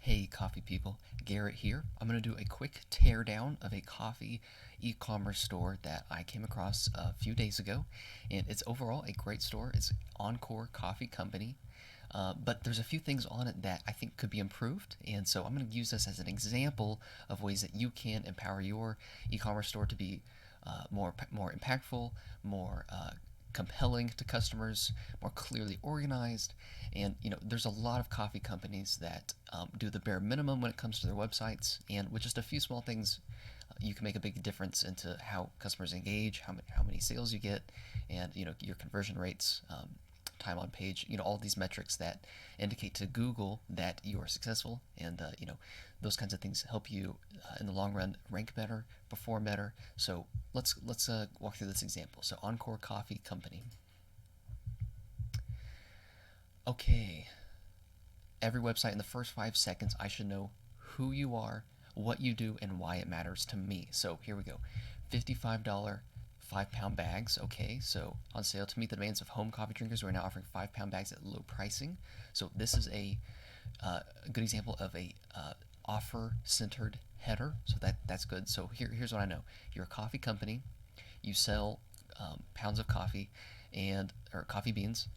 Hey coffee people, Garrett here. I'm going to do a quick teardown of a coffee e-commerce store that I came across a few days ago, and it's overall a great store. It's Encore Coffee Company, but there's a few things on it that I think could be improved, and so I'm going to use this as an example of ways that you can empower your e-commerce store to be more impactful, more compelling to customers, more clearly organized. And there's a lot of coffee companies that do the bare minimum when it comes to their websites, and with just a few small things, you can make a big difference into how customers engage, how many sales you get, and your conversion rates, time on page, all these metrics that indicate to Google that you are successful, and those kinds of things help you in the long run rank better, perform better. So let's walk through this example. So Encore Coffee Company. Okay, every website in the first 5 seconds, I should know who you are, what you do, and why it matters to me. So here we go. $55 5-pound bags. Okay, so on sale to meet the demands of home coffee drinkers, we're now offering 5-pound bags at low pricing. So this is a good example of a offer-centered header. So that's good. So here's what I know. You're a coffee company. You sell pounds of coffee or coffee beans,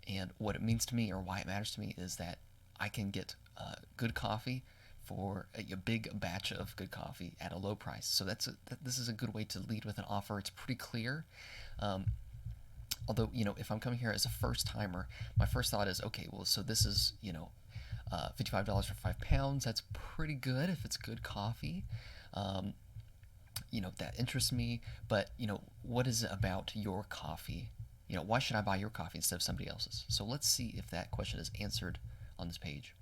and what it means to me or why it matters to me is that I can get good coffee for a big batch of good coffee at a low price. So this is a good way to lead with an offer. It's pretty clear. Um, Although if I'm coming here as a first timer, my first thought is, okay, well, so this is $55 for 5 pounds. That's pretty good if it's good coffee. Um, that interests me. But what is it about your coffee? Why should I buy your coffee instead of somebody else's? So let's see if that question is answered on this page.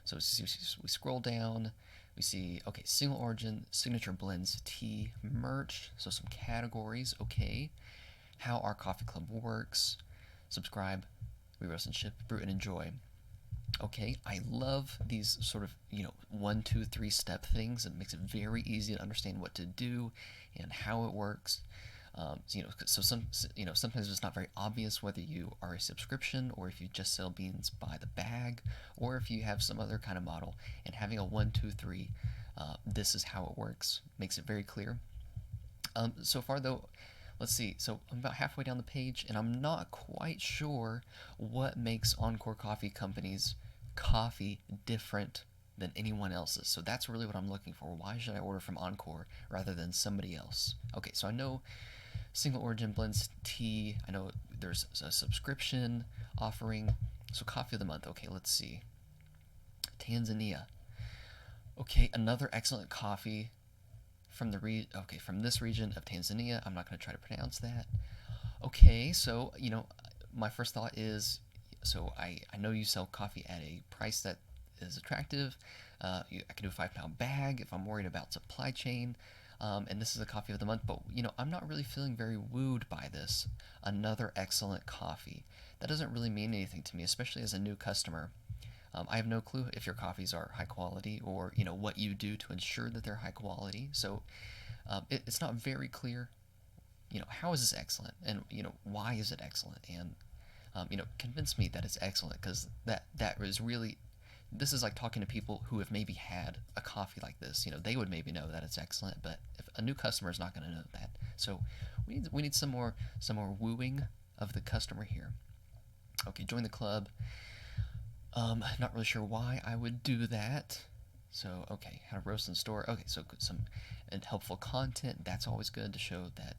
So we scroll down, we see, okay, single origin, signature blends, tea, merch, so some categories, okay, how our coffee club works, subscribe, we roast and ship, brew and enjoy. Okay, I love these sort of, 1, 2, 3 step things. It makes it very easy to understand what to do and how it works. Sometimes it's not very obvious whether you are a subscription or if you just sell beans by the bag, or if you have some other kind of model. And having a 1, 2, 3, this is how it works, makes it very clear. So far though, let's see. So I'm about halfway down the page, and I'm not quite sure what makes Encore Coffee Company's coffee different than anyone else's. So that's really what I'm looking for. Why should I order from Encore rather than somebody else? Okay, so I know single origin blends tea. I know there's a subscription offering. So coffee of the month. Okay, let's see. Tanzania. Okay, another excellent coffee from from this region of Tanzania. I'm not going to try to pronounce that. Okay, so my first thought is, so I know you sell coffee at a price that is attractive. I can do a 5-pound bag if I'm worried about supply chain. And this is a coffee of the month, but I'm not really feeling very wooed by this. Another excellent coffee. That doesn't really mean anything to me, especially as a new customer. I have no clue if your coffees are high quality, or what you do to ensure that they're high quality. So it's not very clear. How is this excellent, and why is it excellent, and convince me that it's excellent, because that is really, this is like talking to people who have maybe had a coffee like this. They would maybe know that it's excellent, but if a new customer is not going to know that. So we need some more wooing of the customer here. Okay, join the club. Not really sure why I would do that. So okay, how to roast and store. Okay, so some helpful content. That's always good to show that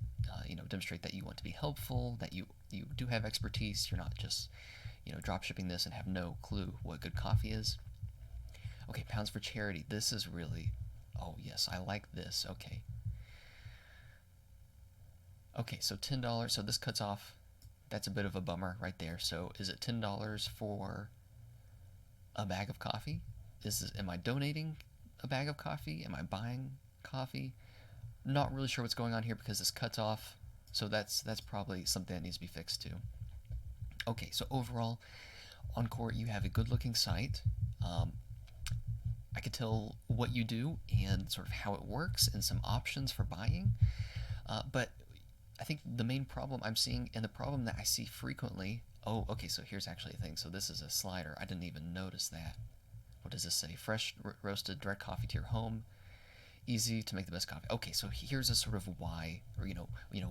demonstrate that you want to be helpful, that you do have expertise. You're not just drop shipping this and have no clue what good coffee is. Okay, pounds for charity. This is really, oh yes, I like this. Okay. Okay, so $10. So this cuts off. That's a bit of a bummer right there. So is it $10 for a bag of coffee? Am I donating a bag of coffee? Am I buying coffee? Not really sure what's going on here because this cuts off. So that's probably something that needs to be fixed too. Okay, so overall, Encore, you have a good-looking site. I could tell what you do and sort of how it works and some options for buying. But I think the main problem I'm seeing, and the problem that I see frequently, oh, okay, so here's actually a thing. So this is a slider. I didn't even notice that what does this say? Fresh roasted direct coffee to your home, easy to make the best coffee. Okay, so here's a sort of why, or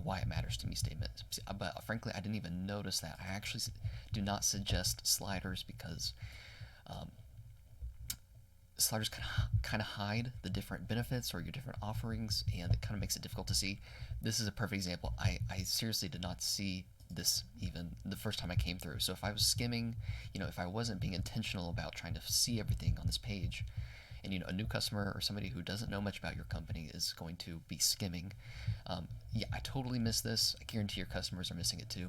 why it matters to me statement. But frankly, I didn't even notice that. I actually do not suggest sliders because um, sliders kind of hide the different benefits or your different offerings, and it kind of makes it difficult to see. This is a perfect example. I seriously did not see this even the first time I came through. So if I was skimming, if I wasn't being intentional about trying to see everything on this page, and a new customer or somebody who doesn't know much about your company is going to be skimming. Yeah, I totally missed this. I guarantee your customers are missing it too.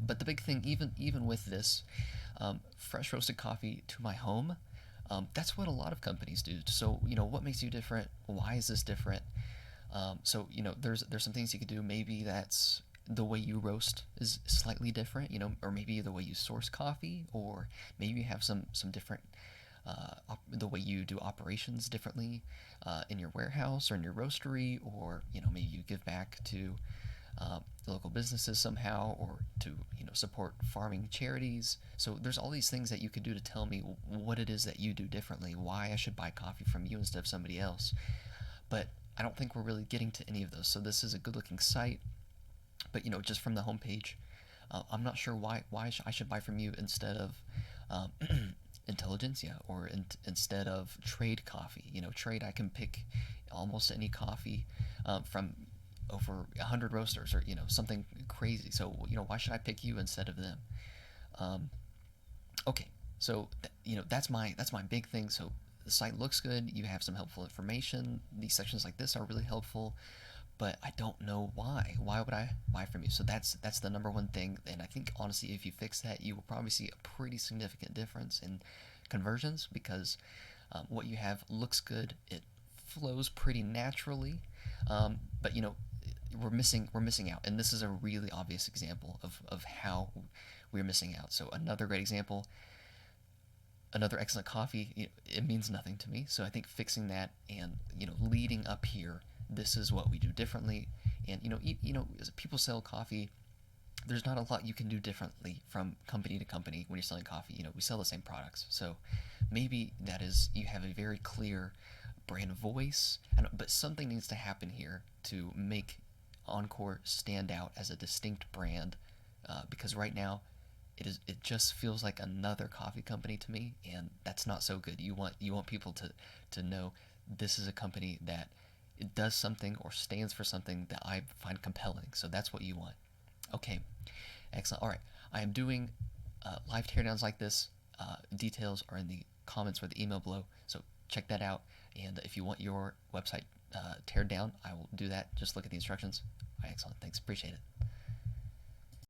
But the big thing, even with this, fresh roasted coffee to my home, that's what a lot of companies do. So what makes you different? Why is this different? So there's some things you could do. Maybe that's the way you roast is slightly different, or maybe the way you source coffee, or maybe you have some different the way you do operations differently in your warehouse or in your roastery, or maybe you give back to local businesses somehow, or to support farming charities. So there's all these things that you could do to tell me what it is that you do differently, why I should buy coffee from you instead of somebody else. But I don't think we're really getting to any of those. So this is a good looking site, but just from the homepage, I'm not sure why I should buy from you instead of um, Intelligentsia, or instead of Trade Coffee. Trade, I can pick almost any coffee from over 100 roasters, or something crazy. So why should I pick you instead of them? Um, okay, so that's my big thing. So the site looks good. You have some helpful information. These sections like this are really helpful, but I don't know why. Why would I buy from you? So that's the number one thing. And I think honestly, if you fix that, you will probably see a pretty significant difference in conversions, because what you have looks good. It flows pretty naturally, but we're missing out, and this is a really obvious example of how we're missing out. So another great example, another excellent coffee, it means nothing to me. So I think fixing that, and leading up here, this is what we do differently. And as people sell coffee, there's not a lot you can do differently from company to company when you're selling coffee. We sell the same products, so maybe that is, you have a very clear brand voice, but something needs to happen here to make Encore stand out as a distinct brand, because right now it just feels like another coffee company to me, and that's not so good. You want people to know this is a company that it does something or stands for something that I find compelling. So that's what you want. Okay, excellent. All right, I am doing live teardowns like this. Details are in the comments or the email below, so check that out. And if you want your website teared down, I will do that. Just look at the instructions. All right, excellent. Thanks. Appreciate it.